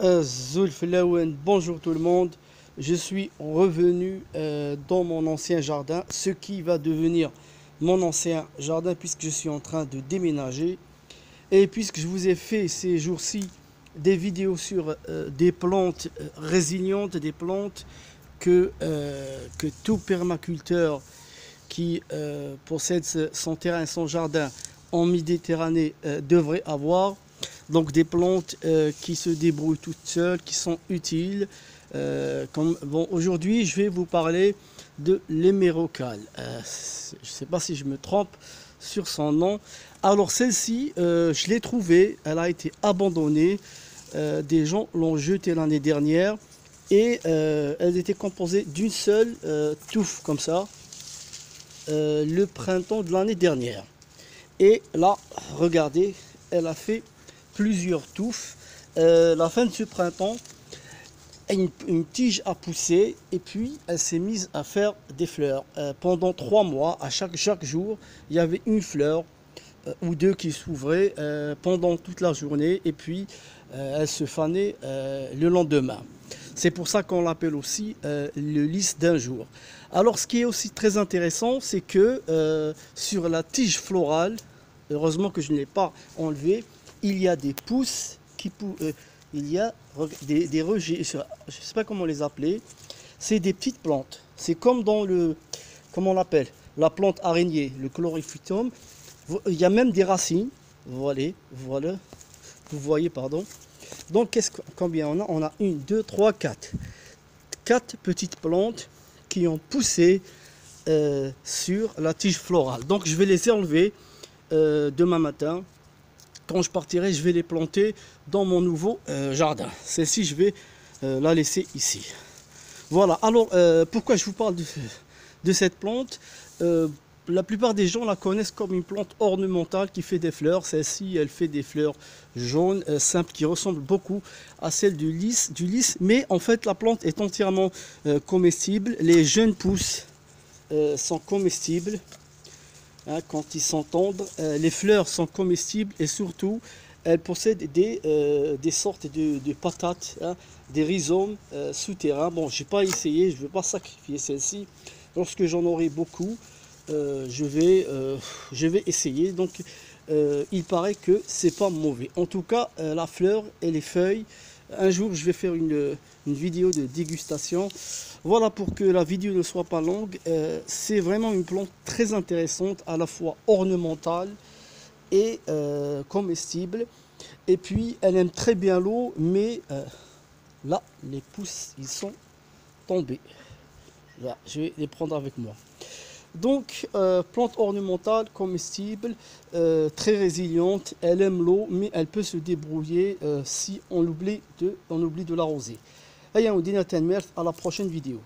Zulflawen, bonjour tout le monde. Je suis revenu dans mon ancien jardin, ce qui va devenir mon ancien jardin puisque je suis en train de déménager. Et puisque je vous ai fait ces jours-ci des vidéos sur des plantes résilientes, des plantes que tout permaculteur qui possède son terrain, son jardin en Méditerranée devrait avoir. Donc des plantes qui se débrouillent toutes seules, qui sont utiles. Bon, aujourd'hui, je vais vous parler de l'hémérocale. Je ne sais pas si je me trompe sur son nom. Alors celle-ci, je l'ai trouvée, elle a été abandonnée. Des gens l'ont jetée l'année dernière et elle était composée d'une seule touffe comme ça le printemps de l'année dernière. Et là, regardez, elle a fait plusieurs touffes. La fin de ce printemps, une tige a poussé et puis elle s'est mise à faire des fleurs. Pendant 3 mois, à chaque jour, il y avait une fleur ou deux qui s'ouvraient pendant toute la journée et puis elle se fanait le lendemain. C'est pour ça qu'on l'appelle aussi le lys d'un jour. Alors ce qui est aussi très intéressant, c'est que sur la tige florale, heureusement que je ne l'ai pas enlevé, il y a des pousses il y a des rejets, je ne sais pas comment les appeler, c'est des petites plantes. C'est comme dans comment on l'appelle, la plante araignée, le chlorophytum. Il y a même des racines, voilà, vous voyez, pardon. Donc combien on a? On a une, deux, trois, quatre. Quatre petites plantes qui ont poussé sur la tige florale. Donc je vais les enlever demain matin. Quand je partirai, je vais les planter dans mon nouveau jardin. Celle-ci, je vais la laisser ici. Voilà, alors pourquoi je vous parle de cette plante? La plupart des gens la connaissent comme une plante ornementale qui fait des fleurs. Celle-ci, elle fait des fleurs jaunes, simples, qui ressemblent beaucoup à celle du lys. Mais en fait, la plante est entièrement comestible. Les jeunes pousses sont comestibles. Hein, quand ils sont tendres, les fleurs sont comestibles et surtout elles possèdent des sortes de patates, hein, des rhizomes souterrains. Bon, j'ai pas essayé, je ne veux pas sacrifier celle-ci. Lorsque j'en aurai beaucoup, je vais essayer. Donc il paraît que c'est pas mauvais. En tout cas, la fleur et les feuilles, un jour je vais faire une vidéo de dégustation. Voilà, pour que la vidéo ne soit pas longue, c'est vraiment une plante très intéressante, à la fois ornementale et comestible. Et puis elle aime très bien l'eau, mais là les pousses ils sont tombés. Là, je vais les prendre avec moi. Donc, plante ornementale, comestible, très résiliente. Elle aime l'eau, mais elle peut se débrouiller si on oublie de l'arroser. Ayant dit à la prochaine vidéo.